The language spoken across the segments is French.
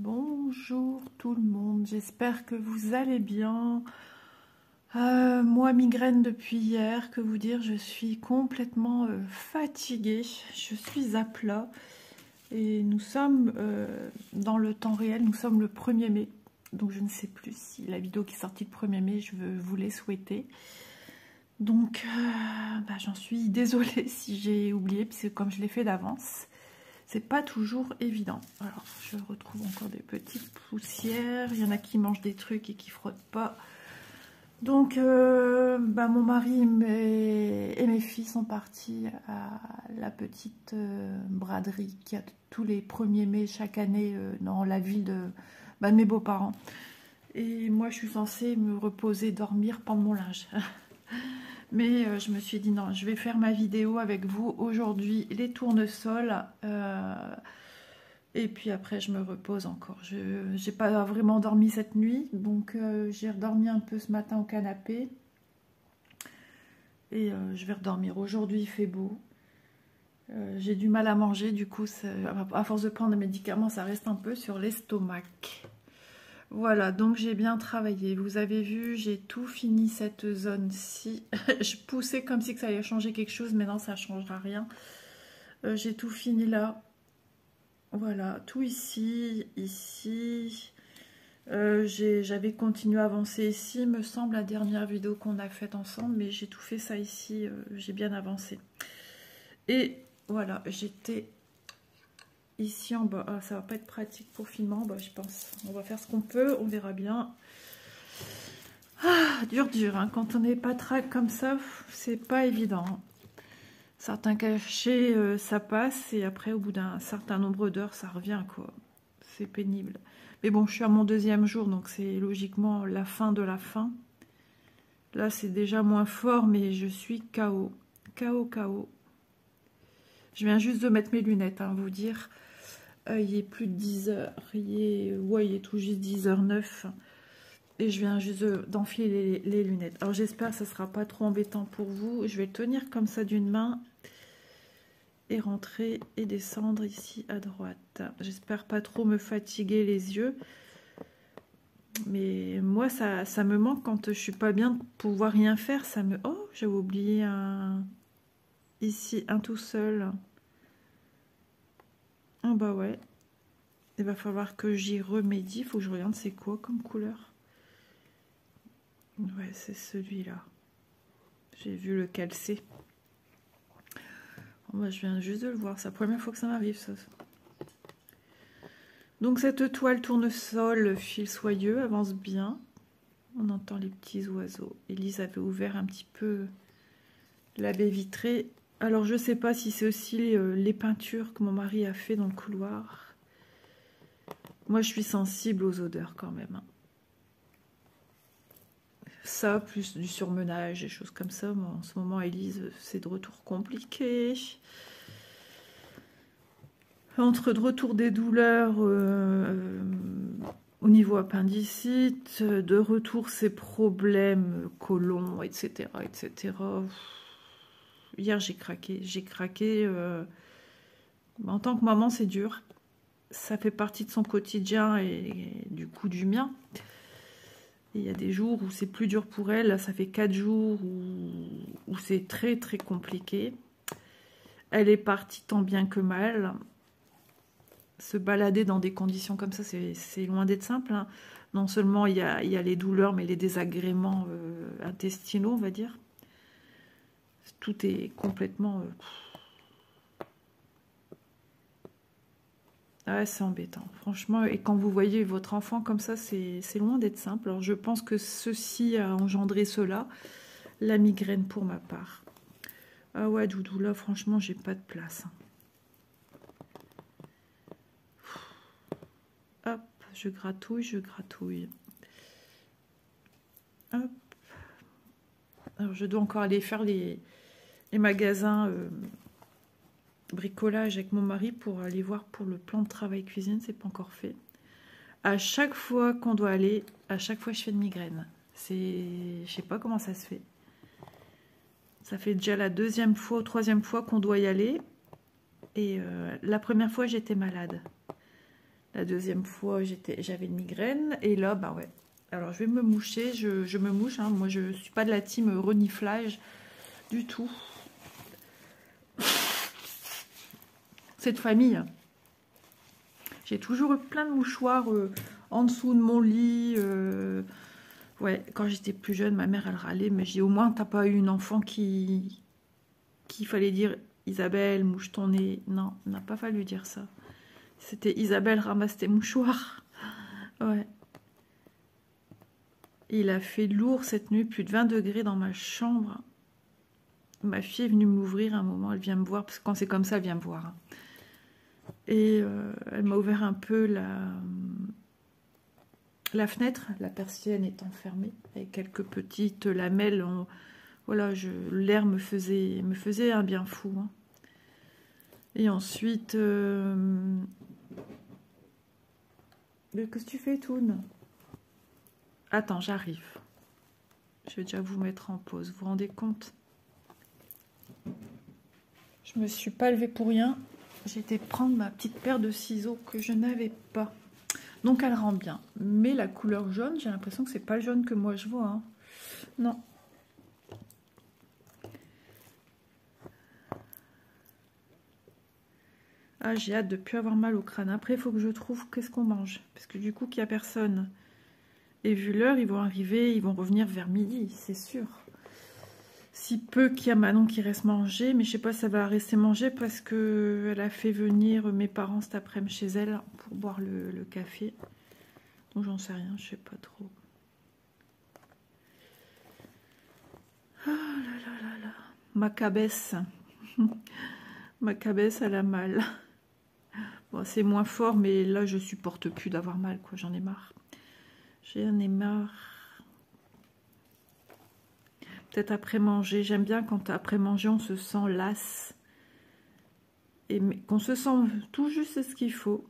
Bonjour tout le monde, j'espère que vous allez bien. Moi, migraine depuis hier, que vous dire, je suis complètement fatiguée, je suis à plat. Et nous sommes dans le temps réel, nous sommes le 1er mai. Donc je ne sais plus si la vidéo qui est sortie le 1er mai, je veux vous les souhaiter. Donc j'en suis désolée si j'ai oublié, puisque comme je l'ai fait d'avance, c'est pas toujours évident. Alors, je retrouve encore des petites poussières. Il y en a qui mangent des trucs et qui frottent pas. Donc, mon mari et mes filles sont partis à la petite braderie qu'il y a tous les 1er mai chaque année dans la ville de mes beaux-parents. Et moi, je suis censée me reposer, dormir, prendre mon linge. Mais je me suis dit non, je vais faire ma vidéo avec vous aujourd'hui, les tournesols. Et puis après, je me repose encore. Je n'ai pas vraiment dormi cette nuit, donc j'ai redormi un peu ce matin au canapé. Et je vais redormir. Aujourd'hui, il fait beau. J'ai du mal à manger, du coup, à force de prendre des médicaments, ça reste un peu sur l'estomac. Voilà, donc j'ai bien travaillé. Vous avez vu, j'ai tout fini cette zone-ci. Je poussais comme si que ça allait changer quelque chose, mais non, ça ne changera rien. J'ai tout fini là. Voilà, tout ici, ici. J'avais continué à avancer ici, me semble, la dernière vidéo qu'on a faite ensemble, mais j'ai tout fait ça ici, j'ai bien avancé. Et voilà, j'étais ici en bas. Ah, ça va pas être pratique pour filmer en bas, je pense. On va faire ce qu'on peut, on verra bien. Ah, dur, hein. Quand on n'est pas track comme ça, c'est pas évident. Certains cachets, ça passe, et après, au bout d'un certain nombre d'heures, ça revient, quoi. C'est pénible. Mais bon, je suis à mon 2e jour, donc c'est logiquement la fin de la fin. Là, c'est déjà moins fort, mais je suis KO. KO. Je viens juste de mettre mes lunettes, hein, vous dire. Il est plus de 10 h. Il est tout juste 10h09. Et je viens juste d'enfiler les lunettes. Alors, j'espère que ça ne sera pas trop embêtant pour vous. Je vais le tenir comme ça d'une main. Et rentrer et descendre ici à droite. J'espère pas trop me fatiguer les yeux. Mais moi, ça me manque quand je suis pas bien de pouvoir rien faire. Ça me... Oh, j'avais oublié un... Ici, un tout seul. Ah bah ouais. Il va falloir que j'y remédie. Il faut que je regarde c'est quoi comme couleur. Ouais, c'est celui-là. J'ai vu lequel c'est. Bon, bah, je viens juste de le voir. C'est la première fois que ça m'arrive, ça. Donc cette toile tournesol, fil soyeux, avance bien. On entend les petits oiseaux. Élise avait ouvert un petit peu la baie vitrée. Alors je sais pas si c'est aussi les peintures que mon mari a fait dans le couloir. Moi je suis sensible aux odeurs quand même. Ça, plus du surmenage, des choses comme ça. Moi, en ce moment, Élise, c'est de retour compliqué. Entre de retour des douleurs au niveau appendicite, de retour ses problèmes côlon, etc. etc. Hier, j'ai craqué. En tant que maman, c'est dur. Ça fait partie de son quotidien et du coup du mien. Il y a des jours où c'est plus dur pour elle. Là, ça fait 4 jours où c'est très très compliqué. Elle est partie tant bien que mal. Se balader dans des conditions comme ça, c'est loin d'être simple. Hein. Non seulement il y a les douleurs, mais les désagréments intestinaux, on va dire. Tout est complètement... Ah, c'est embêtant, franchement. Et quand vous voyez votre enfant comme ça, c'est loin d'être simple. Alors, je pense que ceci a engendré cela, la migraine pour ma part. Ah ouais, Doudou, là, franchement, j'ai pas de place. Hop, je gratouille. Hop. Alors, je dois encore aller faire les magasins... bricolage avec mon mari pour aller voir pour le plan de travail cuisine, c'est pas encore fait. À chaque fois qu'on doit aller, à chaque fois je fais une migraine. Je sais pas comment ça se fait. Ça fait déjà la 2e fois ou 3e fois qu'on doit y aller. Et la première fois j'étais malade. La deuxième fois, j'avais une migraine. Et là, bah ouais. Alors, je vais me moucher. Je me mouche. Hein. Moi, je ne suis pas de la team reniflage du tout. Cette famille, j'ai toujours eu plein de mouchoirs en dessous de mon lit. Ouais, quand j'étais plus jeune, ma mère, elle râlait. Mais j'ai dit, au moins, t'as pas eu une enfant qu'il fallait dire, Isabelle, mouche ton nez. Non, on n'a pas fallu dire ça. C'était Isabelle, ramasse tes mouchoirs. Ouais. Il a fait lourd cette nuit, plus de 20 degrés dans ma chambre. Ma fille est venue m'ouvrir un moment, elle vient me voir, parce que quand c'est comme ça, elle vient me voir. Et elle m'a ouvert un peu la fenêtre, la persienne étant fermée, avec quelques petites lamelles. Voilà, l'air me faisait un bien fou. Hein. Et ensuite... Qu'est-ce que tu fais, Toune? Attends, j'arrive. Je vais déjà vous mettre en pause. Vous vous rendez compte? Je me suis pas levée pour rien. J'ai été prendre ma petite paire de ciseaux que je n'avais pas. Donc elle rend bien. Mais la couleur jaune, j'ai l'impression que c'est pas le jaune que moi je vois. Hein. Non. Ah, j'ai hâte de ne plus avoir mal au crâne. Après, il faut que je trouve qu'est-ce qu'on mange. Parce que du coup, qu'il n'y a personne. Et vu l'heure, ils vont arriver, ils vont revenir vers midi, c'est sûr. Si peu qu'il y a Manon qui reste manger, mais je sais pas si ça va rester manger parce que elle a fait venir mes parents cet après-midi chez elle pour boire le café. Donc j'en sais rien, je sais pas trop. Ah là là là là. Ma cabesse. Ma cabesse, elle a mal. Bon, c'est moins fort, mais là je supporte plus d'avoir mal, quoi. J'en ai marre. J'en ai marre. Peut-être après manger. J'aime bien quand après manger, on se sent lasse. Et qu'on se sent tout juste ce qu'il faut.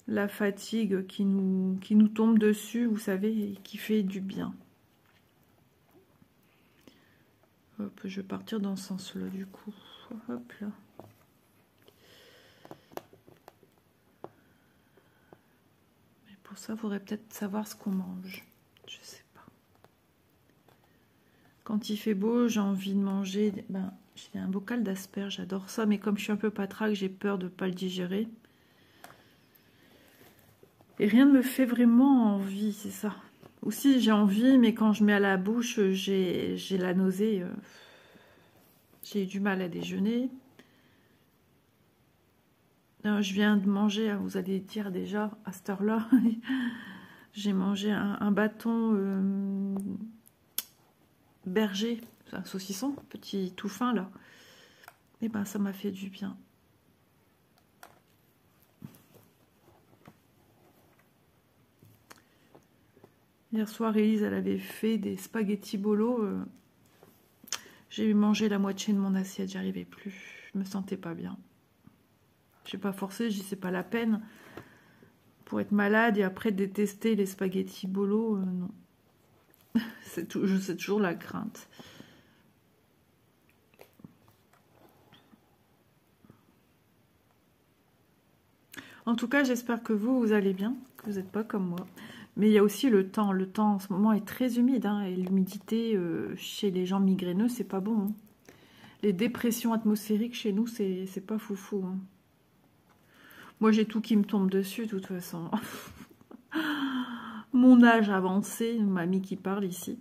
La fatigue qui nous tombe dessus, vous savez, et qui fait du bien. Hop, je vais partir dans ce sens-là, du coup. Hop là. Mais pour ça, il faudrait peut-être savoir ce qu'on mange. Je sais pas. Quand il fait beau, j'ai envie de manger... Ben, j'ai un bocal d'asperges, j'adore ça. Mais comme je suis un peu patraque, j'ai peur de ne pas le digérer. Et rien ne me fait vraiment envie, c'est ça. Ou si j'ai envie, mais quand je mets à la bouche, j'ai la nausée. J'ai eu du mal à déjeuner. Je viens de manger, vous allez dire déjà, à cette heure-là, j'ai mangé un bâton berger, un saucisson, petit tout fin là. Et ben ça m'a fait du bien. Hier soir, Élise, elle avait fait des spaghettis bolo. J'ai mangé la moitié de mon assiette, j'y arrivais plus. Je me sentais pas bien. Je n'ai pas forcé, je dis c'est pas la peine. Pour être malade et après détester les spaghettis bolo, non. C'est toujours la crainte. En tout cas, j'espère que vous allez bien, que vous n'êtes pas comme moi. Mais il y a aussi le temps. Le temps en ce moment est très humide. Hein, et l'humidité chez les gens migraineux, c'est pas bon. Hein. Les dépressions atmosphériques chez nous, c'est pas foufou. Hein. Moi, j'ai tout qui me tombe dessus, de toute façon. Mon âge avancé, une mamie qui parle ici.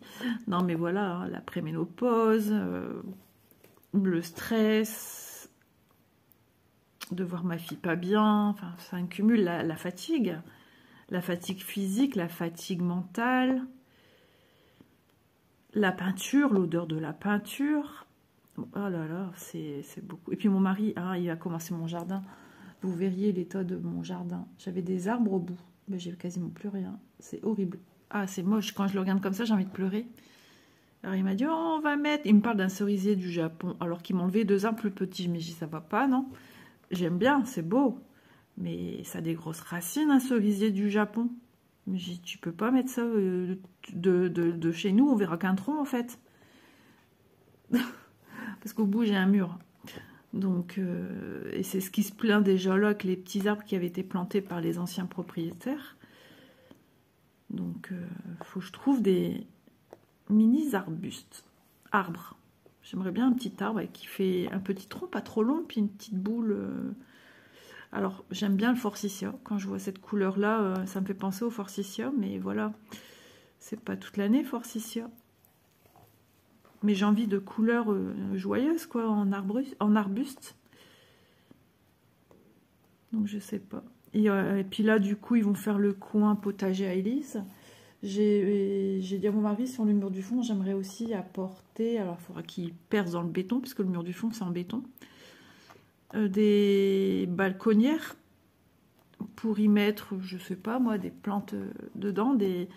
Non, mais voilà, hein, la préménopause, le stress, de voir ma fille pas bien. Enfin, ça accumule la fatigue. La fatigue physique, la fatigue mentale, la peinture, l'odeur de la peinture. Oh là là, c'est beaucoup. Et puis mon mari, hein, il a commencé mon jardin. Vous verriez l'état de mon jardin. J'avais des arbres au bout, mais j'ai quasiment plus rien. C'est horrible. Ah, c'est moche. Quand je le regarde comme ça, j'ai envie de pleurer. Alors il m'a dit, oh, on va mettre... Il me parle d'un cerisier du Japon, alors qu'il m'enlevait 2 arbres plus petits. Je me dis, ça va pas, non? J'aime bien, c'est beau. Mais ça a des grosses racines, un cerisier du Japon. Mais j'ai dit, tu peux pas mettre ça de chez nous, on verra qu'un tronc en fait. Parce qu'au bout, j'ai un mur. Donc, et c'est ce qui se plaint déjà là, avec les petits arbres qui avaient été plantés par les anciens propriétaires. Donc, faut que je trouve des mini arbres. J'aimerais bien un petit arbre qui fait un petit tronc, pas trop long, puis une petite boule. Alors, j'aime bien le forsythia. Quand je vois cette couleur-là, ça me fait penser au forsythia, mais voilà. C'est pas toute l'année, forsythia. Mais j'ai envie de couleurs joyeuses, quoi, en arbuste. Donc, je sais pas. Et puis là, du coup, ils vont faire le coin potager à Élise. J'ai dit à mon mari, sur le mur du fond, j'aimerais aussi apporter... Alors, il faudra qu'il perce dans le béton, puisque le mur du fond, c'est en béton. Des balconnières pour y mettre, je sais pas moi, des plantes dedans, des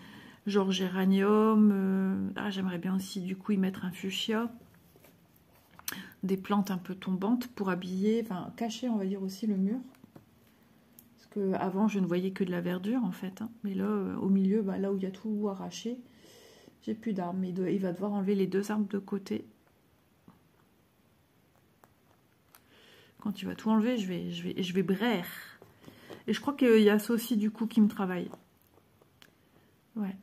genre géranium. J'aimerais bien aussi, du coup, y mettre un fuchsia. Des plantes un peu tombantes pour habiller, enfin, cacher, on va dire, aussi le mur. Avant je ne voyais que de la verdure en fait, hein. Mais là au milieu, là où il y a tout arraché, j'ai plus d'arbres. Mais il va devoir enlever les 2 arbres de côté. Quand il va tout enlever, je vais braire. Et je crois qu'il y a ça aussi du coup qui me travaille. Ouais.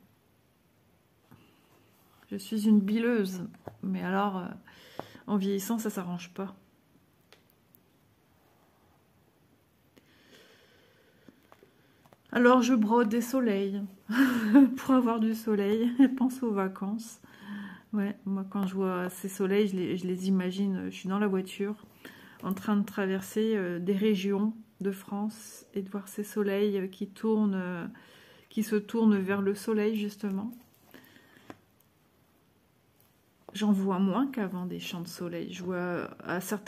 Je suis une bileuse, mais alors en vieillissant ça s'arrange pas. Alors je brode des soleils pour avoir du soleil et pense aux vacances. Ouais, moi quand je vois ces soleils, je les imagine, je suis dans la voiture en train de traverser des régions de France et de voir ces soleils qui tournent, qui se tournent vers le soleil justement. J'en vois moins qu'avant des champs de soleil. Je vois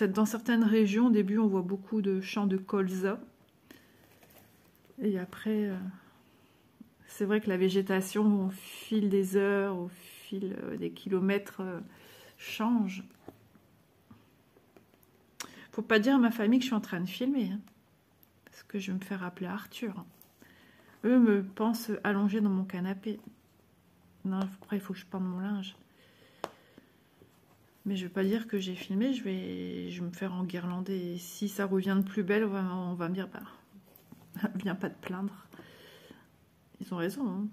dans certaines régions, au début on voit beaucoup de champs de colza. Et après, c'est vrai que la végétation, au fil des heures, au fil des kilomètres, change. Faut pas dire à ma famille que je suis en train de filmer, hein, parce que je vais me faire appeler Arthur. Eux me pensent allongée dans mon canapé. Non, après il faut que je pende mon linge. Mais je vais pas dire que j'ai filmé, je vais me faire enguirlander. Et si ça revient de plus belle, on va me dire, viens pas te plaindre. Ils ont raison, hein.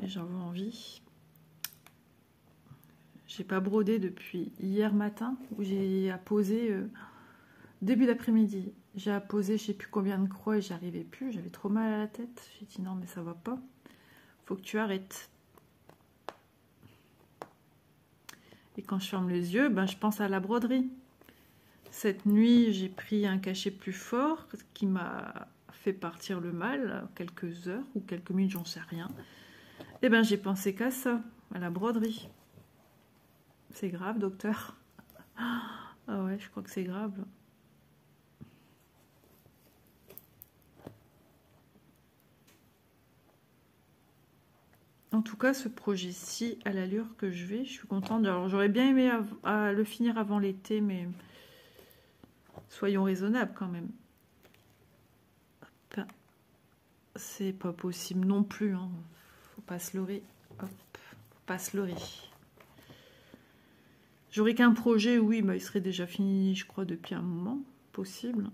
Et j'avais envie. J'ai pas brodé depuis hier matin, où j'ai apposé début d'après-midi. J'ai apposé je sais plus combien de croix et j'arrivais plus, j'avais trop mal à la tête. J'ai dit non mais ça va pas, faut que tu arrêtes. Et quand je ferme les yeux, je pense à la broderie. Cette nuit, j'ai pris un cachet plus fort qui m'a fait partir le mal, quelques heures ou quelques minutes, j'en sais rien. Et j'ai pensé qu'à ça, à la broderie. C'est grave, docteur? Ah ouais, je crois que c'est grave. En tout cas, ce projet-ci, à l'allure que je vais, je suis contente. Alors, j'aurais bien aimé à le finir avant l'été, mais soyons raisonnables quand même. Enfin, c'est pas possible non plus, hein. Faut pas se leurrer. Hop, faut pas se leurrer. J'aurais qu'un projet, oui, il serait déjà fini, je crois, depuis un moment. Possible.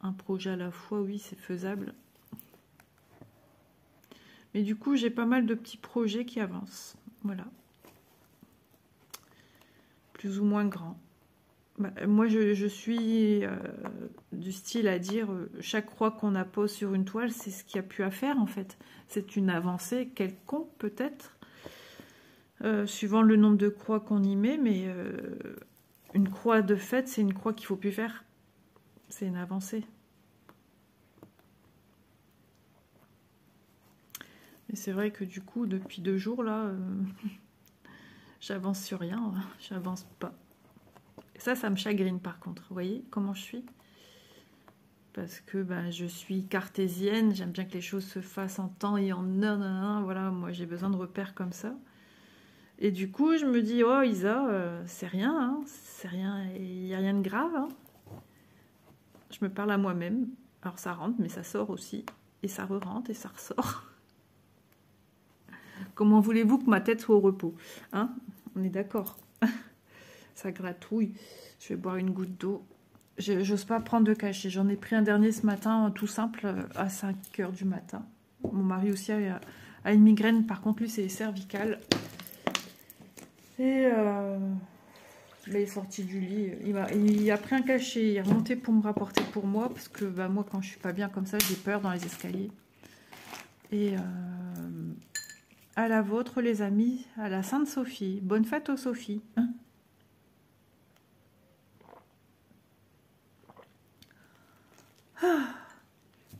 Un projet à la fois, oui, c'est faisable. Mais du coup, j'ai pas mal de petits projets qui avancent. Voilà. Plus ou moins grands. Moi, je suis du style à dire chaque croix qu'on appose sur une toile, c'est ce qu'il y a pu à faire, en fait. C'est une avancée quelconque, peut-être, suivant le nombre de croix qu'on y met, mais une croix de fait, c'est une croix qu'il ne faut plus faire. C'est une avancée. Et c'est vrai que du coup, depuis 2 jours, là, j'avance sur rien, j'avance pas. Et ça me chagrine par contre. Vous voyez comment je suis? Parce que je suis cartésienne, j'aime bien que les choses se fassent en temps et en heure. Voilà, moi j'ai besoin de repères comme ça. Et du coup, je me dis, oh Isa, c'est rien, hein, c'est rien, il n'y a rien de grave. Hein. Je me parle à moi-même. Alors ça rentre, mais ça sort aussi. Et ça re-rentre et ça ressort. Comment voulez-vous que ma tête soit au repos, hein? On est d'accord. Ça gratouille. Je vais boire une goutte d'eau. J'ose pas prendre de cachet. J'en ai pris un dernier ce matin, tout simple, à 5 h du matin. Mon mari aussi a une migraine. Par contre, lui, c'est cervical. Et il est sorti du lit. Il a pris un cachet. Il est remonté pour me rapporter pour moi. Parce que bah, moi, quand je suis pas bien comme ça, j'ai peur dans les escaliers. Et à la vôtre, les amis, à la Sainte-Sophie. Bonne fête aux Sophie. Hein?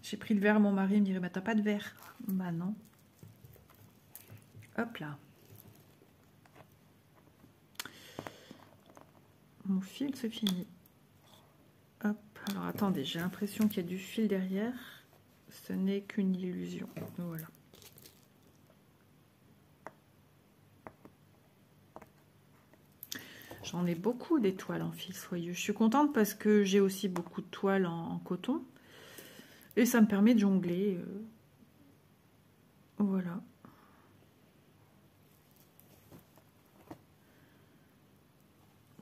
J'ai pris le verre à mon mari, il me dirait, bah t'as pas de verre. Bah non. Hop là. Mon fil se finit. Hop, alors attendez, j'ai l'impression qu'il y a du fil derrière. Ce n'est qu'une illusion. Voilà. J'en ai beaucoup des toiles en fil soyeux. Je suis contente parce que j'ai aussi beaucoup de toiles en coton. Et ça me permet de jongler. Voilà.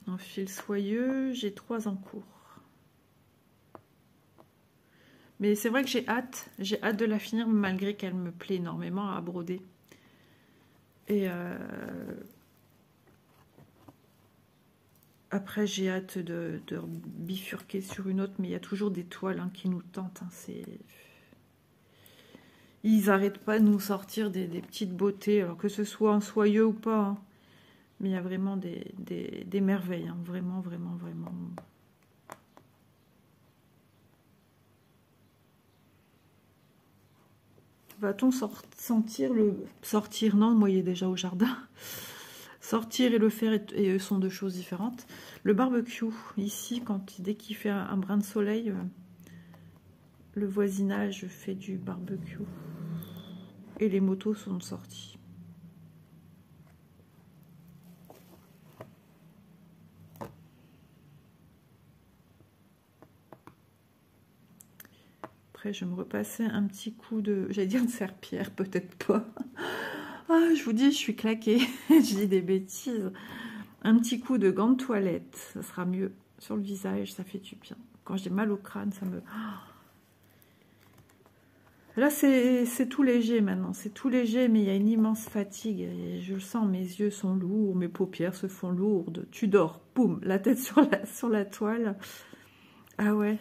En fil soyeux, j'ai 3 en cours. Mais c'est vrai que j'ai hâte de la finir malgré qu'elle me plaît énormément à broder. Et après j'ai hâte de bifurquer sur une autre, mais il y a toujours des toiles hein, qui nous tentent. Hein, ils n'arrêtent pas de nous sortir des petites beautés, alors que ce soit en soyeux ou pas. Hein. Mais il y a vraiment des merveilles, hein, vraiment, vraiment, vraiment. Va-t-on sortir? Non, moi il est déjà au jardin. Sortir et le faire, et eux sont deux choses différentes. Le barbecue, ici, dès qu'il fait un brin de soleil, le voisinage fait du barbecue. Et les motos sont sorties. Après, je vais me repasser un petit coup de... J'allais dire de serpillère, peut-être pas. Ah, je vous dis, je suis claquée. Je dis des bêtises. Un petit coup de gants de toilette, ça sera mieux. Sur le visage, ça fait du bien. Quand j'ai mal au crâne, ça me... Là, c'est tout léger maintenant. C'est tout léger, mais il y a une immense fatigue. Et je le sens, mes yeux sont lourds, mes paupières se font lourdes. Tu dors, boum, la tête sur la toile. Ah ouais.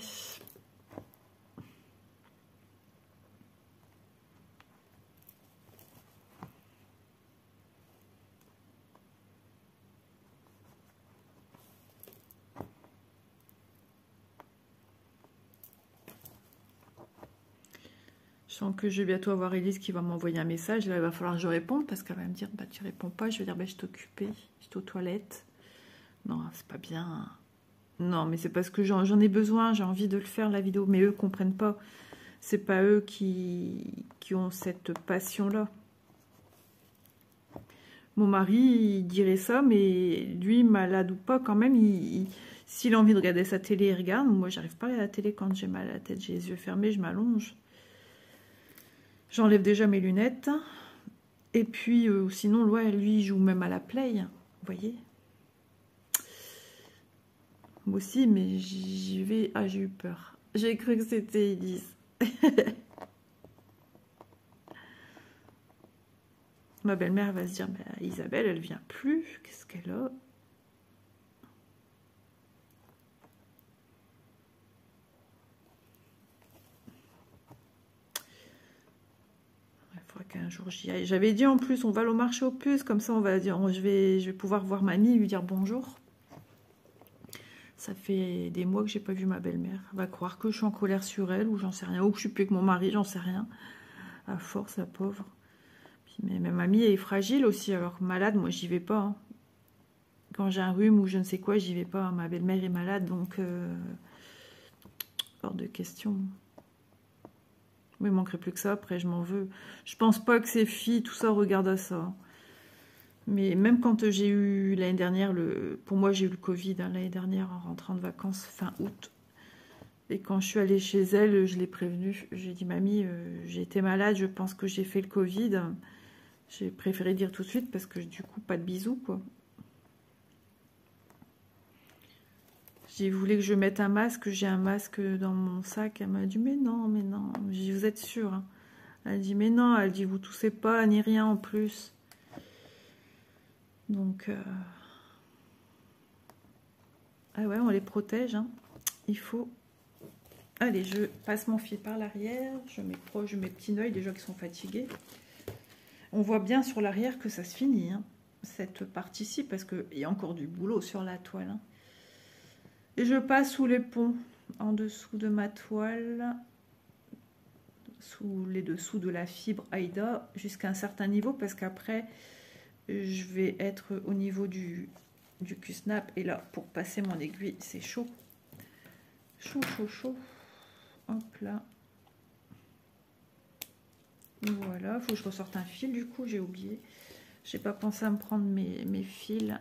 Je sens que je vais bientôt avoir Elise qui va m'envoyer un message. Là, il va falloir que je réponde parce qu'elle va me dire bah, tu réponds pas. Je vais dire bah, je t'occupais, j'étais aux toilettes. Non, c'est pas bien. Non, mais c'est parce que j'en ai besoin, j'ai envie de le faire la vidéo. Mais eux comprennent pas. C'est pas eux qui ont cette passion-là. Mon mari, il dirait ça, mais lui, malade ou pas, quand même, s'il a envie de regarder sa télé, il regarde. Moi, j'arrive pas à la télé quand j'ai mal à la tête. J'ai les yeux fermés, je m'allonge. J'enlève déjà mes lunettes. Et puis, sinon, ouais, lui, il joue même à la play. Vous voyez? Moi aussi, mais j'y vais... Ah, j'ai eu peur. J'ai cru que c'était Elise. Ma belle-mère va se dire, bah, Isabelle, elle vient plus. Qu'est-ce qu'elle a? Il faudra qu'un jour j'y aille. J'avais dit en plus, on va au marché aux puces, comme ça on va dire, je vais pouvoir voir mamie, lui dire bonjour. Ça fait des mois que j'ai pas vu ma belle-mère. Elle va croire que je suis en colère sur elle, ou j'en sais rien, ou que je suis plus que mon mari, j'en sais rien. À force, la pauvre. Mais ma mamie est fragile aussi, alors que malade, moi j'y vais pas. Hein. Quand j'ai un rhume ou je ne sais quoi, j'y vais pas. Ma belle-mère est malade, donc hors de question. Il ne manquerait plus que ça, après je m'en veux. Je pense pas que ces filles, tout ça, regardent à ça. Mais même quand j'ai eu l'année dernière, pour moi j'ai eu le Covid hein, l'année dernière en rentrant de vacances fin août. Et quand je suis allée chez elle, je l'ai prévenue. J'ai dit, mamie, j'ai été malade, je pense que j'ai fait le Covid. J'ai préféré dire tout de suite parce que du coup, pas de bisous, quoi. J'ai voulu que je mette un masque, j'ai un masque dans mon sac. Elle m'a dit, mais non, mais non. J'ai dit, vous êtes sûre, hein? Elle dit, mais non, elle dit, vous toussez pas, ni rien en plus. Donc, ah ouais, on les protège, hein. Il faut... Allez, je passe mon fil par l'arrière, je m'approche de mes petits œils, déjà qui sont fatigués. On voit bien sur l'arrière que ça se finit, hein, cette partie-ci, parce qu'il y a encore du boulot sur la toile, hein. Et je passe sous les ponts, en dessous de ma toile, sous les dessous de la fibre Aïda, jusqu'à un certain niveau, parce qu'après, je vais être au niveau du Q-snap. Et là, pour passer mon aiguille, c'est chaud. Chaud, chaud, chaud. Hop là. Voilà, il faut que je ressorte un fil, du coup, j'ai oublié. J'ai pas pensé à me prendre mes fils.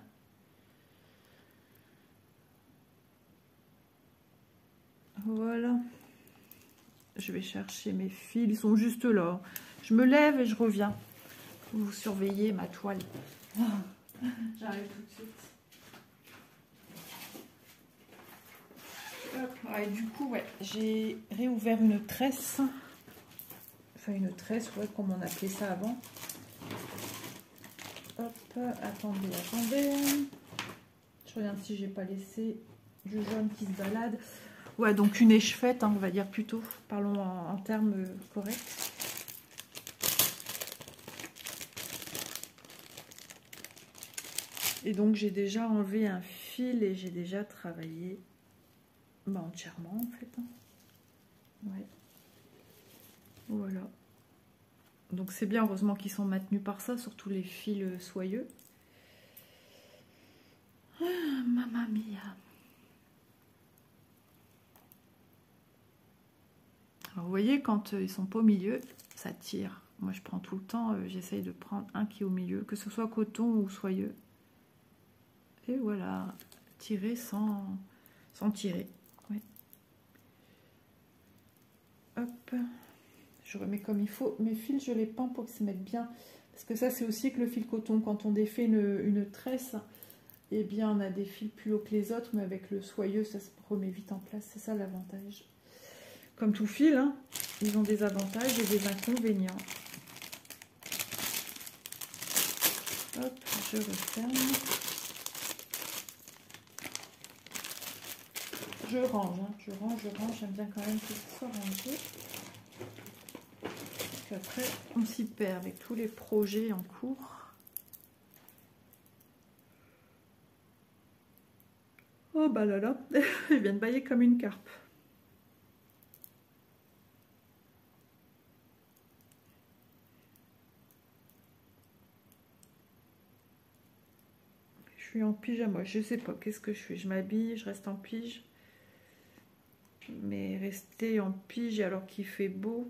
Voilà. Je vais chercher mes fils, ils sont juste là. Je me lève et je reviens. Vous surveillez ma toile. J'arrive tout de suite. Hop. Ouais, du coup, ouais, j'ai réouvert une tresse. Enfin, une tresse, ouais, comme on appelait ça avant. Hop, attendez. Je regarde si j'ai pas laissé du jaune qui se balade. Ouais, donc une échevette, hein, on va dire plutôt. Parlons en termes corrects. Et donc j'ai déjà enlevé un fil et j'ai déjà travaillé entièrement en fait. Hein. Ouais. Voilà. Donc c'est bien, heureusement qu'ils sont maintenus par ça, surtout les fils soyeux. Ah, mamma mia. Alors vous voyez, quand ils sont pas au milieu, ça tire. Moi je prends tout le temps, j'essaye de prendre un qui est au milieu, que ce soit coton ou soyeux. Et voilà, tirer sans tirer. Ouais. Hop, je remets comme il faut. Mes fils, je les pends pour qu'ils se mettent bien. Parce que ça, c'est aussi que le fil coton. Quand on défait une tresse, eh bien, on a des fils plus hauts que les autres, mais avec le soyeux, ça se remet vite en place. C'est ça l'avantage. Comme tout fil, hein, ils ont des avantages et des inconvénients. Hop, je referme. Je range, hein, je range. J'aime bien quand même que ce soit rangé. Après, on s'y perd avec tous les projets en cours. Oh bah là là, il vient de bailler comme une carpe. Je suis en pyjama, je sais pas, qu'est-ce que je fais? Je m'habille, je reste en pige. Mais rester en pige alors qu'il fait beau.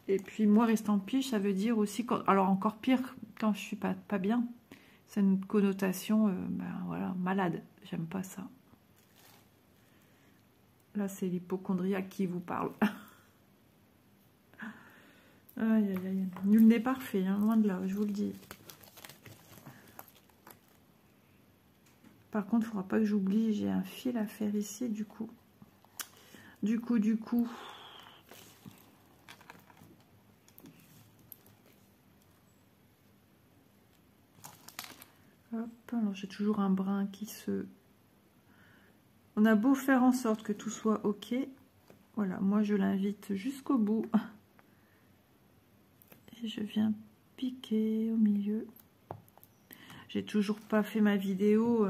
Et puis moi, rester en pige, ça veut dire aussi... Alors encore pire, quand je suis pas bien. C'est une connotation, ben voilà, malade. J'aime pas ça. Là, c'est l'hypochondriaque qui vous parle. Aïe, aïe, aïe. Nul n'est parfait, hein, loin de là, je vous le dis. Par contre, il ne faudra pas que j'oublie, j'ai un fil à faire ici, du coup. Du coup. Hop, alors j'ai toujours un brin qui se... On a beau faire en sorte que tout soit ok. Voilà, moi je l'invite jusqu'au bout. Et je viens piquer au milieu. J'ai toujours pas fait ma vidéo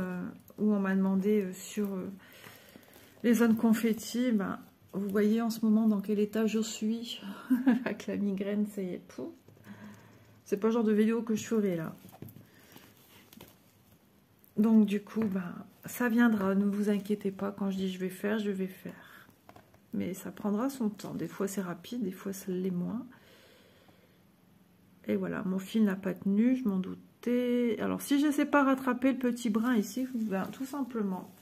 où on m'a demandé sur les zones confetti. Ben, vous voyez en ce moment dans quel état je suis. Avec la migraine, c'est pas le genre de vidéo que je ferai là. Donc du coup, ben, ça viendra, ne vous inquiétez pas, quand je dis je vais faire. Mais ça prendra son temps, des fois c'est rapide, des fois ça l'est moins. Et voilà, mon fil n'a pas tenu, je m'en doutais. Alors si je ne sais pas rattraper le petit brin ici, ben, tout simplement,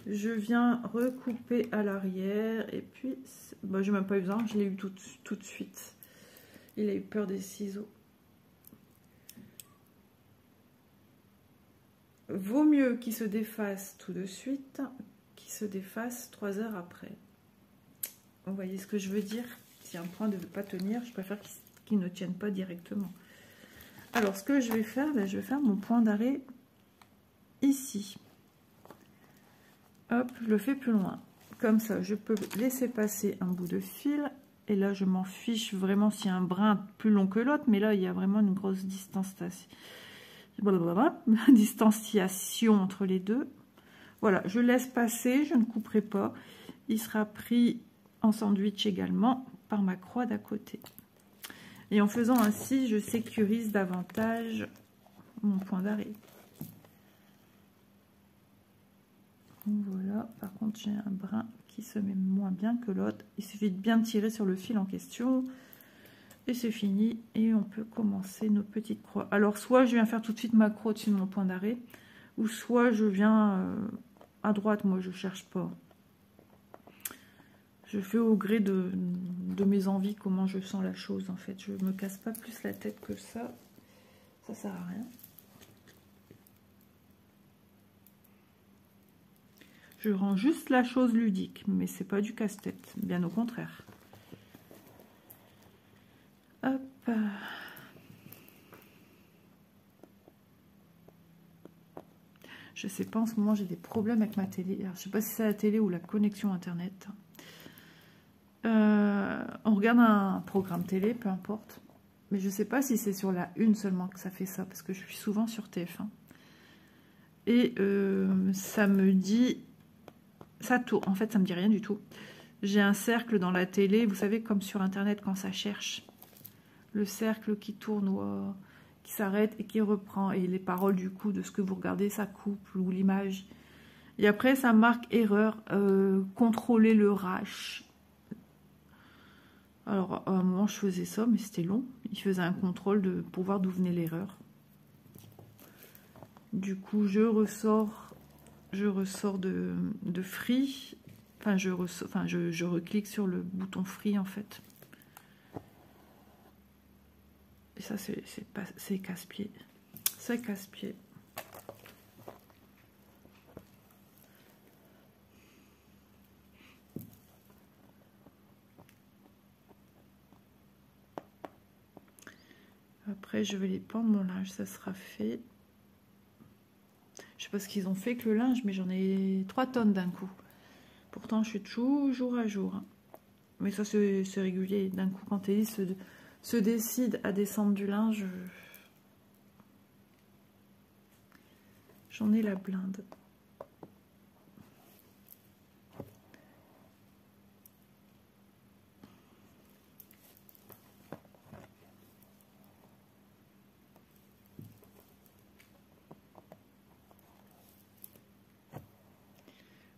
je viens recouper à l'arrière, et puis, ben, je n'ai même pas eu besoin, je l'ai eu tout de suite. Il a eu peur des ciseaux. vaut mieux qu'il se défasse tout de suite qu'il se défasse 3 heures après. Vous voyez ce que je veux dire? Si un point ne veut pas tenir, je préfère qu'il ne tienne pas directement. Alors, ce que je vais faire, ben, je vais faire mon point d'arrêt ici. Hop, je le fais plus loin. Comme ça, je peux laisser passer un bout de fil. Et là, je m'en fiche vraiment s'il y a un brin plus long que l'autre. Mais là, il y a vraiment une grosse distanciation entre les deux. Voilà, je laisse passer, je ne couperai pas. Il sera pris en sandwich également par ma croix d'à côté. Et en faisant ainsi, je sécurise davantage mon point d'arrêt. Voilà, par contre j'ai un brin qui se met moins bien que l'autre. Il suffit de bien tirer sur le fil en question. Et c'est fini. Et on peut commencer nos petites croix. Alors soit je viens faire tout de suite ma croix au-dessus de mon point d'arrêt. Ou soit je viens à droite, moi je cherche pas. Je fais au gré de mes envies, comment je sens la chose en fait. Je me casse pas plus la tête que ça. Ça sert à rien. Je rends juste la chose ludique, mais c'est pas du casse-tête, bien au contraire. Hop. Je sais pas, en ce moment j'ai des problèmes avec ma télé. Alors, je sais pas si c'est la télé ou la connexion internet. On regarde un programme télé, peu importe. Mais je sais pas si c'est sur la une seulement que ça fait ça, parce que je suis souvent sur TF1. Et ça me dit... Ça tourne, en fait ça me dit rien du tout. J'ai un cercle dans la télé, vous savez comme sur internet quand ça cherche. Le cercle qui tourne ou qui s'arrête et qui reprend. Et les paroles du coup de ce que vous regardez, ça coupe ou l'image. Et après ça marque erreur, contrôler le RH. Alors à un moment je faisais ça mais c'était long. Il faisait un contrôle pour voir d'où venait l'erreur. Du coup je ressors de Free. Enfin, je reclique sur le bouton Free en fait. Et ça, c'est casse-pied. C'est casse-pied. Après, je vais les pendre mon linge, ça sera fait. Je sais pas ce qu'ils ont fait avec le linge, mais j'en ai 3 tonnes d'un coup. Pourtant, je suis toujours à jour. Mais ça, c'est régulier. D'un coup, quand Elise se décide à descendre du linge, j'en ai la blinde.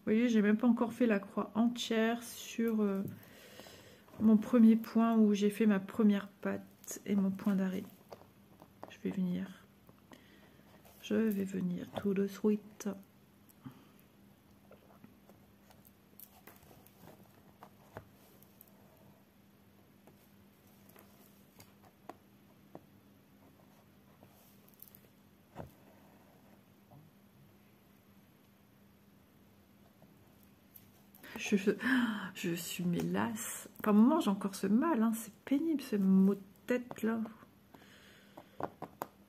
Vous voyez, j'ai même pas encore fait la croix entière sur mon premier point où j'ai fait ma première patte et mon point d'arrêt. Je vais venir tout de suite. Je suis mais lasse. Par moment, j'ai encore ce mal. Hein. C'est pénible, ce mot de tête là.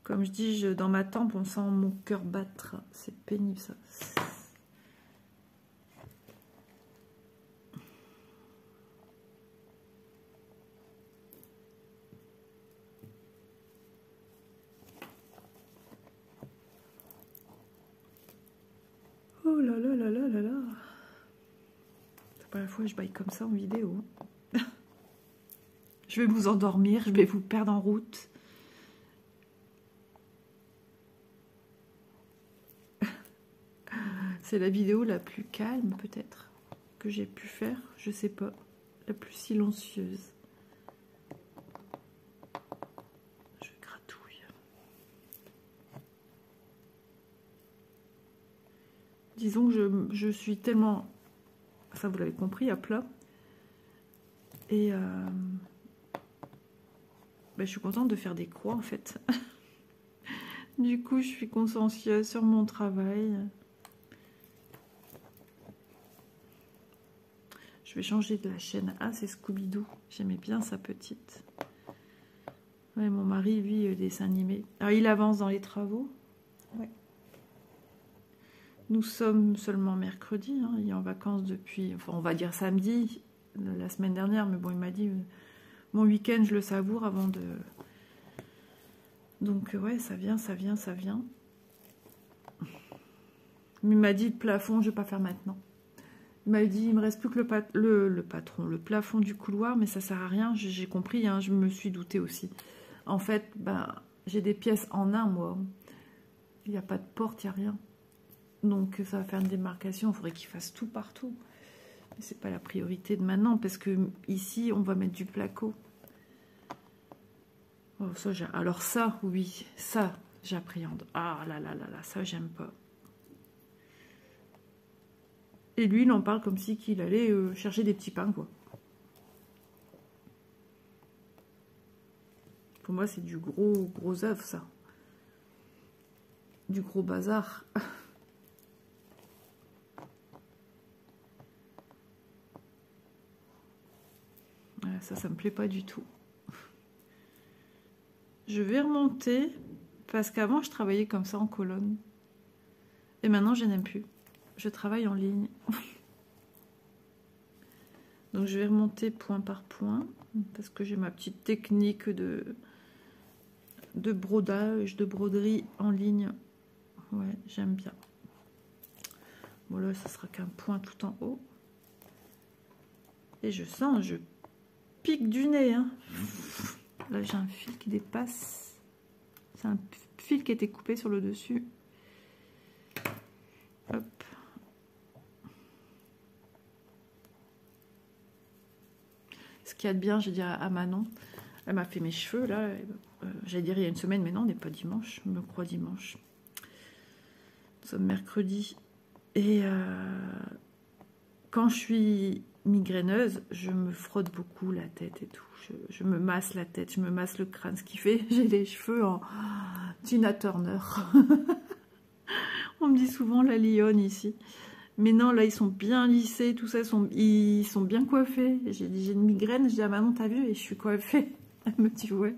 Comme je dis, dans ma tempe, on sent mon cœur battre. C'est pénible ça. Oh là là là là là là. C'est pas la fois que je baille comme ça en vidéo. Je vais vous endormir, je vais vous perdre en route. C'est la vidéo la plus calme peut-être que j'ai pu faire, je sais pas, la plus silencieuse. Je gratouille. Disons que je suis tellement, ça vous l'avez compris, à plat. Et ben, je suis contente de faire des croix en fait. Du coup, je suis consciencieuse sur mon travail. Je vais changer de la chaîne. Ah, c'est Scooby-Doo. J'aimais bien sa petite. Ouais, mon mari, lui, dessin animé. Alors, il avance dans les travaux. Ouais. Nous sommes seulement mercredi. Hein. Il est en vacances depuis, enfin, on va dire samedi, la semaine dernière. Mais bon, il m'a dit, mon week-end, je le savoure avant de... Donc, ouais, ça vient, ça vient, ça vient. Il m'a dit, le plafond, je ne vais pas faire maintenant. Il m'a dit, il me reste plus que le plafond du couloir, mais ça sert à rien. J'ai compris, hein, je me suis doutée aussi. En fait, ben, j'ai des pièces en un, moi. Il n'y a pas de porte, il n'y a rien. Donc, ça va faire une démarcation. Il faudrait qu'il fasse tout partout. Mais ce n'est pas la priorité de maintenant, parce que ici, on va mettre du placo. Oh, ça, alors ça, oui, ça, j'appréhende. Ah là là là là, ça, j'aime pas. Et lui, il en parle comme si qu'il allait chercher des petits pains, quoi. Pour moi, c'est du gros œuf, ça. Du gros bazar. Ça me plaît pas du tout. Je vais remonter, parce qu'avant, je travaillais comme ça en colonne. Et maintenant, je n'aime plus. Je travaille en ligne. Donc, je vais remonter point par point, parce que j'ai ma petite technique de brodage, de broderie en ligne. Ouais, j'aime bien. Bon, là, ça sera qu'un point tout en haut. Et je sens, je pique du nez. Hein. Là, j'ai un fil qui dépasse. C'est un fil qui a été coupé sur le dessus. Hop. Ce qu'il y a de bien, j'ai dit à Manon, elle m'a fait mes cheveux, là. J'allais dire il y a une semaine, mais non, on n'est pas dimanche. Je me crois dimanche. Nous sommes mercredi. Et quand je suis migraineuse, je me frotte beaucoup la tête et tout. Je me masse la tête, je me masse le crâne. Ce qui fait, j'ai les cheveux en Tina Turner. On me dit souvent la lionne ici. Mais non, là, ils sont bien lissés, tout ça, ils sont bien coiffés. J'ai dit, j'ai une migraine. Je dis, ah Manon, t'as vu? Et je suis coiffée. Elle me dit, ouais.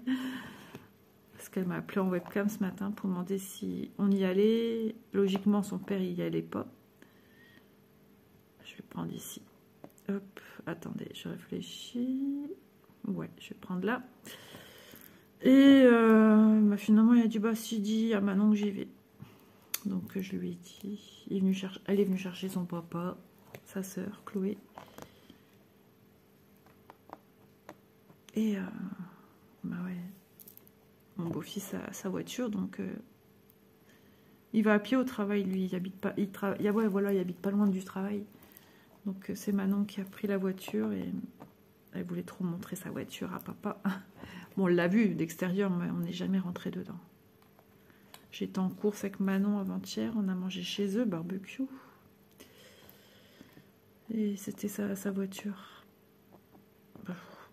Parce qu'elle m'a appelé en webcam ce matin pour demander si on y allait. Logiquement, son père, il y allait pas. Je vais prendre ici. Hop, attendez, je réfléchis. Ouais, je vais prendre là. Et bah, finalement, il a dit, bah si, dis à Manon que j'y vais. Donc je lui ai dit, elle est venue chercher son papa, sa sœur, Chloé. Et bah ouais, mon beau-fils a sa voiture, donc il va à pied au travail, lui. Il habite pas, ouais, voilà, il habite pas loin du travail. Donc c'est Manon qui a pris la voiture et elle voulait trop montrer sa voiture à papa. Bon, on l'a vu d'extérieur, mais on n'est jamais rentré dedans. J'étais en course avec Manon avant-hier, on a mangé chez eux, barbecue. Et c'était sa voiture.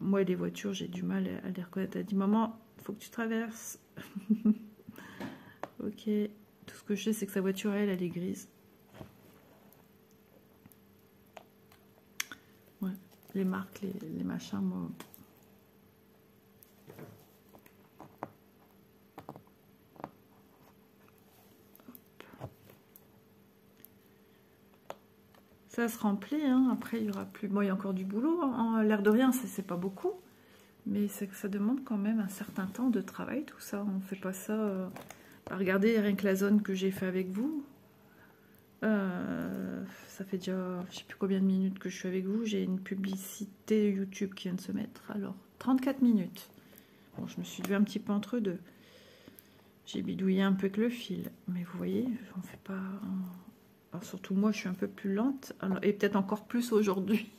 Moi, les voitures, j'ai du mal à les reconnaître. Elle a dit, maman, il faut que tu traverses. Ok. Tout ce que je sais, c'est que sa voiture, elle est grise. Ouais. Les marques, les machins, moi... Ça se remplit, hein. Après il y aura plus... Bon, il y a encore du boulot, hein. L'air de rien, c'est pas beaucoup. Mais ça demande quand même un certain temps de travail, tout ça. On ne fait pas ça... Regardez, rien que la zone que j'ai fait avec vous. Ça fait déjà, je sais plus combien de minutes que je suis avec vous. J'ai une publicité YouTube qui vient de se mettre. Alors, 34 minutes. Bon, je me suis vue un petit peu entre deux. J'ai bidouillé un peu avec le fil. Mais vous voyez, on fait pas... Alors surtout moi, je suis un peu plus lente. Alors, et peut-être encore plus aujourd'hui.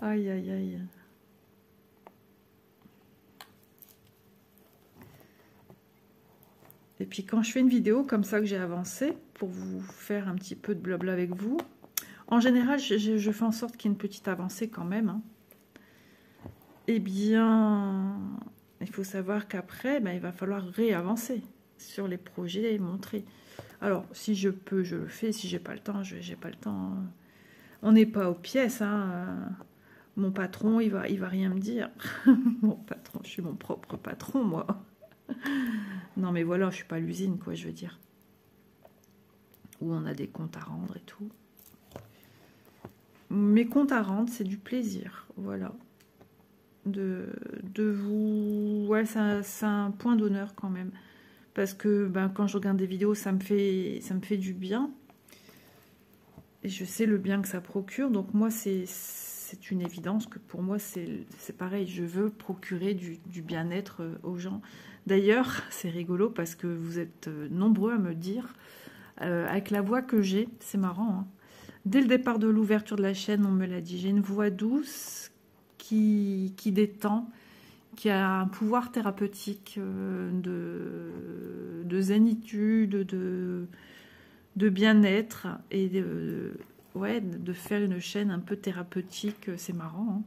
Aïe, aïe, aïe. Et puis quand je fais une vidéo comme ça que j'ai avancé, pour vous faire un petit peu de blabla avec vous, en général, je fais en sorte qu'il y ait une petite avancée quand même. Hein. Eh bien, Il faut savoir qu'après, ben, il va falloir réavancer sur les projets et montrer. Alors, si je peux, je le fais. Si j'ai pas le temps, j'ai pas le temps. On n'est pas aux pièces, hein. Mon patron, il va rien me dire. Mon patron, je suis mon propre patron, moi. Non, mais voilà, je suis pas à l'usine, quoi, je veux dire. Où on a des comptes à rendre et tout. Mes comptes à rendre, c'est du plaisir, voilà. De vous... Ouais, c'est un point d'honneur quand même. Parce que ben, quand je regarde des vidéos, ça me fait du bien. Et je sais le bien que ça procure. Donc moi, c'est une évidence que pour moi, c'est pareil. Je veux procurer du bien-être aux gens. D'ailleurs, c'est rigolo parce que vous êtes nombreux à me dire, avec la voix que j'ai, c'est marrant, hein. Dès le départ de l'ouverture de la chaîne, on me l'a dit, j'ai une voix douce qui détend, qui a un pouvoir thérapeutique de zénitude, de bien-être et ouais, de faire une chaîne un peu thérapeutique. C'est marrant, hein.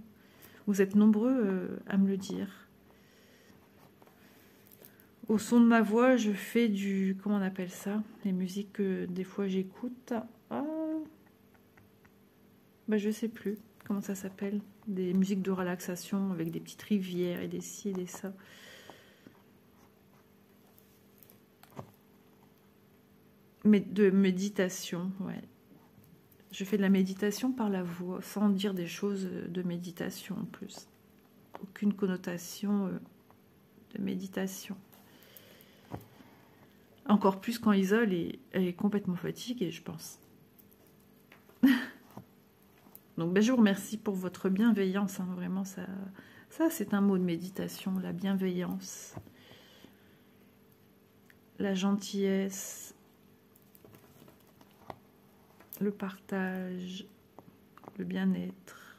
Vous êtes nombreux à me le dire. Au son de ma voix, je fais du... Comment on appelle ça? Les musiques que des fois j'écoute. Ah, bah, je sais plus comment ça s'appelle. Des musiques de relaxation avec des petites rivières et des ci et des ça. Mais de méditation, ouais. Je fais de la méditation par la voix, sans dire des choses de méditation en plus. Aucune connotation de méditation. Encore plus quand Isole est complètement fatiguée, je pense. Donc ben, je vous remercie pour votre bienveillance, hein, vraiment, ça c'est un mot de méditation, la bienveillance, la gentillesse, le partage, le bien-être.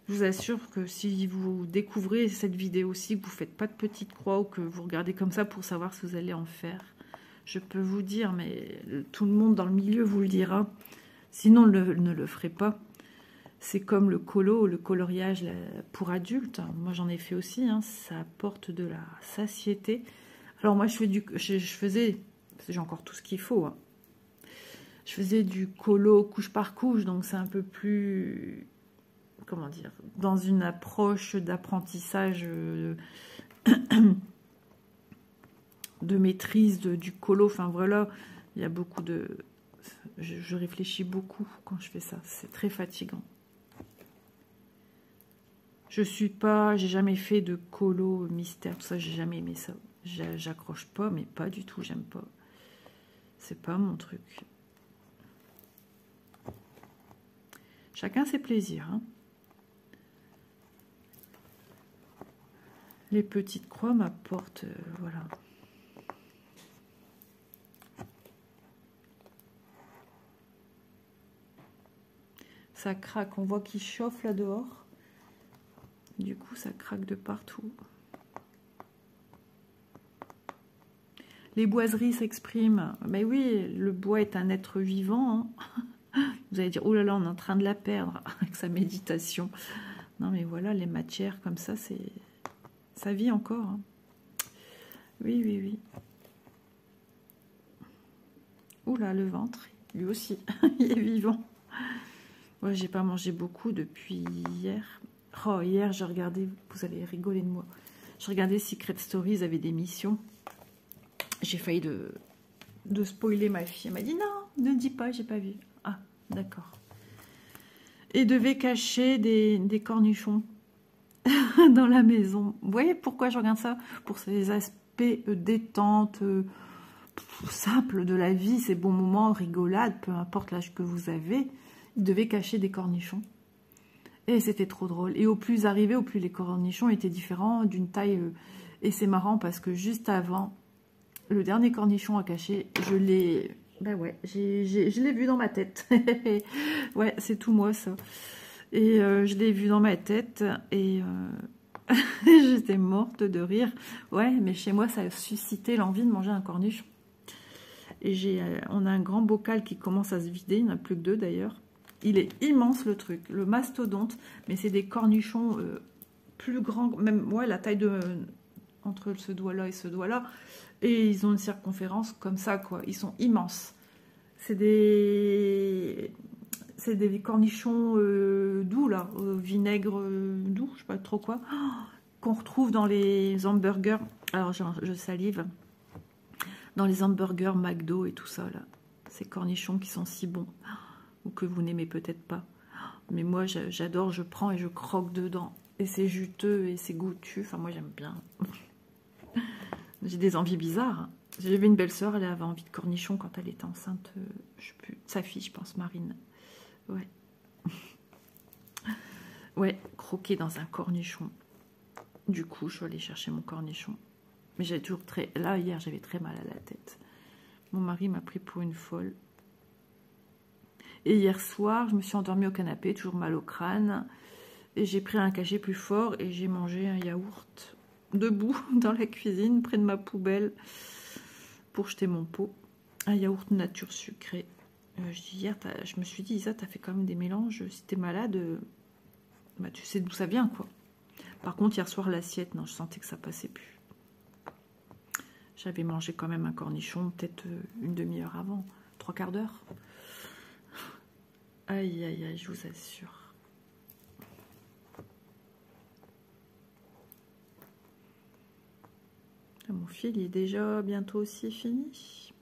Je vous assure que si vous découvrez cette vidéo aussi, que vous ne faites pas de petite croix ou que vous regardez comme ça pour savoir ce que vous allez en faire, je peux vous dire, mais tout le monde dans le milieu vous le dira, sinon ne le ferez pas. C'est comme le coloriage pour adultes. Moi, j'en ai fait aussi, hein, ça apporte de la satiété. Alors moi, je faisais, j'ai encore tout ce qu'il faut, hein. Je faisais du colo couche par couche, donc c'est un peu plus, comment dire, dans une approche d'apprentissage, de maîtrise du colo. Enfin voilà, il y a beaucoup de... Je réfléchis beaucoup quand je fais ça, c'est très fatigant. J'ai jamais fait de colo mystère, tout ça, j'ai jamais aimé ça. J'accroche pas, mais pas du tout, j'aime pas. C'est pas mon truc. Chacun ses plaisirs, hein. Les petites croix m'apportent, voilà. Ça craque, on voit qu'il chauffe là dehors. Du coup, ça craque de partout. Les boiseries s'expriment. Mais oui, le bois est un être vivant, hein. Vous allez dire, oh là là, on est en train de la perdre avec sa méditation. Non, mais voilà, les matières comme ça, ça vit encore, hein. Oui, oui, oui. Oula, le ventre, lui aussi, il est vivant. Ouais, j'ai pas mangé beaucoup depuis hier. Oh, hier, j'ai regardé, vous allez rigoler de moi. Je regardais Secret Story, ils avaient des missions. J'ai failli de spoiler ma fille. Elle m'a dit, non, ne dis pas, j'ai pas vu. Ah, d'accord. Et devait cacher des cornichons dans la maison. Vous voyez pourquoi je regarde ça? Pour ces aspects détente, simple de la vie, ces bons moments, rigolade, peu importe l'âge que vous avez. Il devait cacher des cornichons. Et c'était trop drôle. Et au plus arrivé, au plus les cornichons étaient différents, d'une taille... et c'est marrant parce que juste avant, le dernier cornichon à cacher, je l'ai... Ben ouais, je l'ai vu dans ma tête. Ouais, c'est tout moi, ça. Et je l'ai vu dans ma tête et j'étais morte de rire. Ouais, mais chez moi, ça a suscité l'envie de manger un cornichon. Et on a un grand bocal qui commence à se vider, il n'y en a plus que 2 d'ailleurs. Il est immense le truc, le mastodonte, mais c'est des cornichons plus grands, même ouais, la taille de entre ce doigt-là et ce doigt-là. Et ils ont une circonférence comme ça, quoi. Ils sont immenses. C'est des cornichons doux, là, vinaigre doux, je sais pas trop quoi, qu'on retrouve dans les hamburgers. Alors, je salive. Dans les hamburgers McDo et tout ça, là. Ces cornichons qui sont si bons, ou que vous n'aimez peut-être pas. Mais moi, j'adore, je prends et je croque dedans. Et c'est juteux et c'est goûtu. Enfin, moi, j'aime bien. J'ai des envies bizarres. Hein. J'avais une belle-sœur, elle avait envie de cornichons quand elle était enceinte. Je sais plus, sa fille, je pense, Marine. Ouais. Ouais, croquer dans un cornichon. Du coup, je suis allée chercher mon cornichon. Mais j'avais toujours très... Là, hier, j'avais très mal à la tête. Mon mari m'a pris pour une folle. Et hier soir, je me suis endormie au canapé, toujours mal au crâne. Et j'ai pris un cachet plus fort et j'ai mangé un yaourt debout dans la cuisine, près de ma poubelle, pour jeter mon pot. Un yaourt nature sucré. Hier, je me suis dit, Isa, t'as fait quand même des mélanges. Si t'es malade, bah, tu sais d'où ça vient, quoi. Par contre, hier soir, l'assiette, non, je sentais que ça passait plus. J'avais mangé quand même un cornichon, peut-être une demi-heure avant, 3/4 d'heure. Aïe, aïe, aïe, je vous assure. Mon fil il est déjà bientôt aussi fini.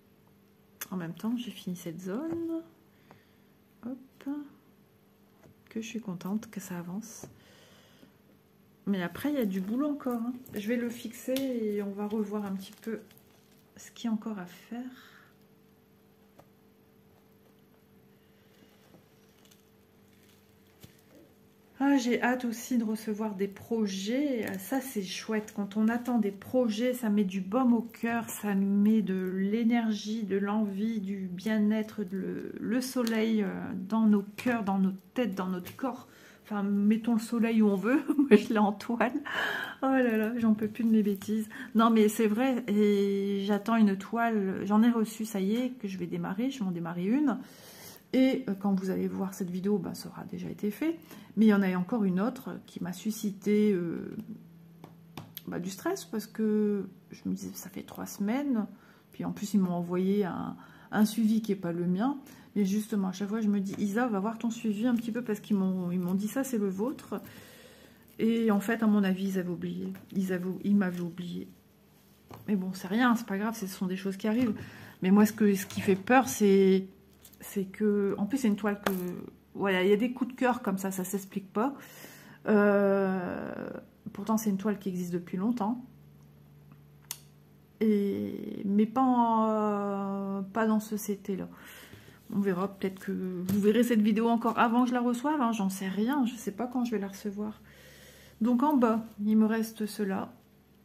En même temps, j'ai fini cette zone. Hop. Que je suis contente que ça avance. Mais après, il y a du boulot encore. Hein. Je vais le fixer et on va revoir un petit peu ce qu'il y a encore à faire. Ah, j'ai hâte aussi de recevoir des projets. Ça, c'est chouette. Quand on attend des projets, ça met du baume au cœur, ça met de l'énergie, de l'envie, du bien-être, le soleil dans nos cœurs, dans nos têtes, dans notre corps. Enfin, mettons le soleil où on veut. Moi, je l'ai en toile. Oh là là, j'en peux plus de mes bêtises. Non, mais c'est vrai. Et j'attends une toile. J'en ai reçu, ça y est, que je vais démarrer. Je vais en démarrer une. Et quand vous allez voir cette vidéo, ben, ça aura déjà été fait. Mais il y en a encore une autre qui m'a suscité du stress. Parce que je me disais, ça fait 3 semaines. Puis en plus, ils m'ont envoyé un suivi qui n'est pas le mien. Mais justement, à chaque fois, je me dis, Isa, va voir ton suivi un petit peu. Parce qu'ils m'ont dit, ça, c'est le vôtre. Et en fait, à mon avis, ils avaient oublié. Ils m'avaient oublié. Mais bon, c'est rien, c'est pas grave, ce sont des choses qui arrivent. Mais moi, ce qui fait peur, c'est que... En plus, c'est une toile que... Voilà, il y a des coups de cœur comme ça s'explique pas. Pourtant, c'est une toile qui existe depuis longtemps. Mais pas dans ce CT-là. On verra, peut-être que vous verrez cette vidéo encore avant que je la reçoive. Hein, j'en sais rien, je sais pas quand je vais la recevoir. Donc en bas, il me reste cela.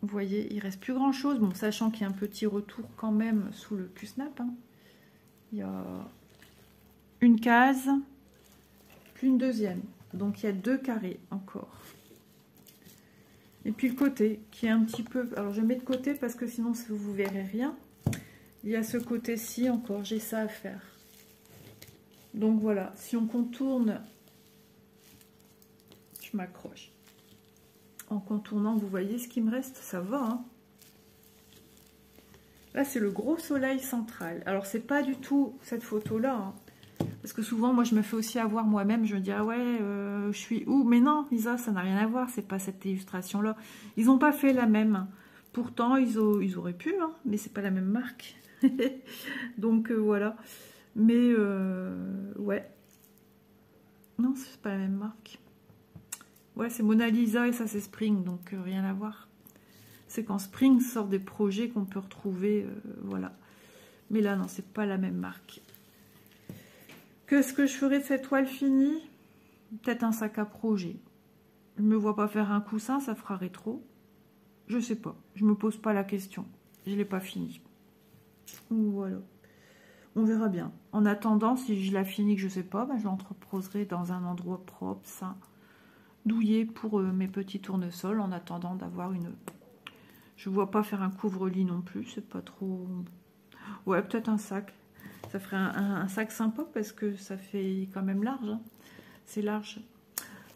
Vous voyez, il reste plus grand-chose. Bon, sachant qu'il y a un petit retour quand même sous le Q-Snap. Hein. Il y a une case, puis une deuxième. Donc il y a 2 carrés encore. Et puis le côté, qui est un petit peu... Alors je mets de côté parce que sinon vous verrez rien. Il y a ce côté-ci encore, j'ai ça à faire. Donc voilà, si on contourne... Je m'accroche. En contournant, vous voyez ce qui me reste, ça va. Hein. Là, c'est le gros soleil central. Alors, c'est pas du tout cette photo-là. Hein. Parce que souvent, moi, je me fais aussi avoir moi-même. Je me dis, ah ouais, je suis où? Mais non, Isa, ça n'a rien à voir. C'est pas cette illustration-là. Ils n'ont pas fait la même. Pourtant, ils auraient pu, hein, mais c'est pas la même marque. Donc, voilà. Mais, ouais. Non, c'est pas la même marque. Ouais, c'est Mona Lisa et ça, c'est Spring. Donc, rien à voir. C'est quand Spring sort des projets qu'on peut retrouver, voilà. Mais là, non, c'est pas la même marque. Qu'est-ce que je ferai de cette toile finie? Peut-être un sac à projet. Je me vois pas faire un coussin, ça fera rétro. Je sais pas, je me pose pas la question. Je l'ai pas fini. Voilà. On verra bien. En attendant, si je la finis que je sais pas, ben, je l'entreposerai dans un endroit propre, sain, douillet pour mes petits tournesols, en attendant d'avoir une... Je ne vois pas faire un couvre-lit non plus, c'est pas trop... Ouais, peut-être un sac. Ça ferait un sac sympa parce que ça fait quand même large. Hein. C'est large.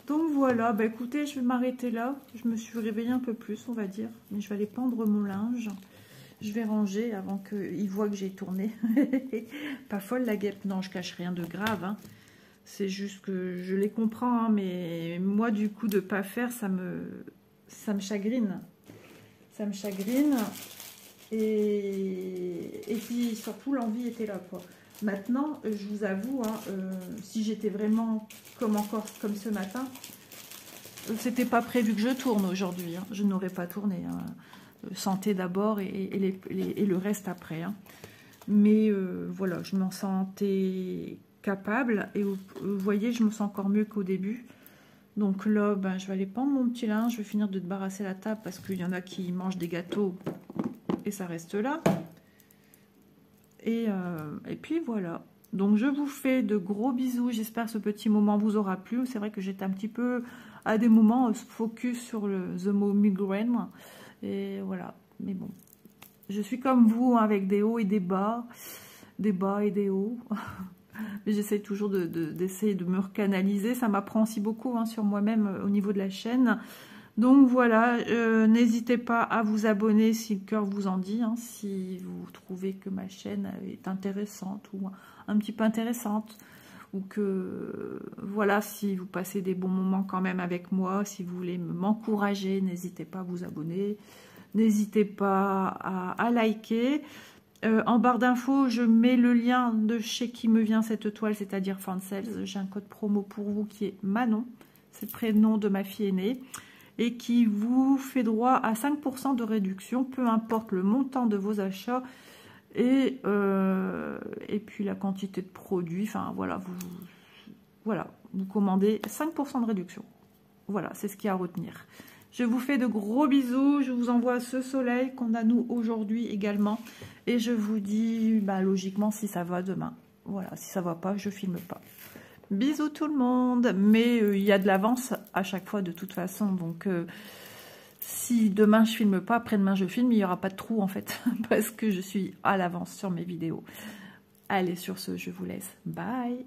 Donc voilà, bah écoutez, je vais m'arrêter là. Je me suis réveillée un peu plus, on va dire. Mais je vais aller pendre mon linge. Je vais ranger avant qu'il voit que j'ai tourné. Pas folle la guêpe. Non, je cache rien de grave. Hein. C'est juste que je les comprends. Hein, mais moi, du coup, de pas faire, ça me chagrine. Ça me chagrine. Et puis, surtout, l'envie était là, quoi. Maintenant, je vous avoue, hein, si j'étais vraiment comme ce matin, c'était pas prévu que je tourne aujourd'hui. Hein. Je n'aurais pas tourné. Hein. Santé d'abord et le reste après. Hein. Mais voilà, je m'en sentais capable. Et vous voyez, je me sens encore mieux qu'au début. Donc là, ben, je vais aller pendre mon petit linge. Je vais finir de débarrasser la table parce qu'il y en a qui mangent des gâteaux et ça reste là. Et puis voilà. Donc je vous fais de gros bisous. J'espère que ce petit moment vous aura plu. C'est vrai que j'étais un petit peu à des moments focus sur the mot migraine. Et voilà. Mais bon. Je suis comme vous, hein, avec des hauts et des bas. Des bas et des hauts. Mais j'essaie toujours d'essayer de me recanaliser. Ça m'apprend aussi beaucoup hein, sur moi-même au niveau de la chaîne. Donc voilà, n'hésitez pas à vous abonner si le cœur vous en dit, hein, si vous trouvez que ma chaîne est intéressante ou un petit peu intéressante, ou que voilà, si vous passez des bons moments quand même avec moi, si vous voulez m'encourager, n'hésitez pas à vous abonner, n'hésitez pas à liker. En barre d'infos, je mets le lien de chez qui me vient cette toile, c'est-à-dire Fansels. J'ai un code promo pour vous qui est Manon, c'est le prénom de ma fille aînée, et qui vous fait droit à 5% de réduction, peu importe le montant de vos achats et puis la quantité de produits. Enfin voilà, vous commandez 5% de réduction. Voilà, c'est ce qu'il y a à retenir. Je vous fais de gros bisous, je vous envoie ce soleil qu'on a nous aujourd'hui également. Et je vous dis, bah, logiquement, si ça va demain. Voilà, si ça va pas, je filme pas. Bisous tout le monde, mais il y a de l'avance à chaque fois de toute façon, donc si demain je filme pas, après-demain je filme, il n'y aura pas de trou en fait, parce que je suis à l'avance sur mes vidéos. Allez, sur ce, je vous laisse. Bye!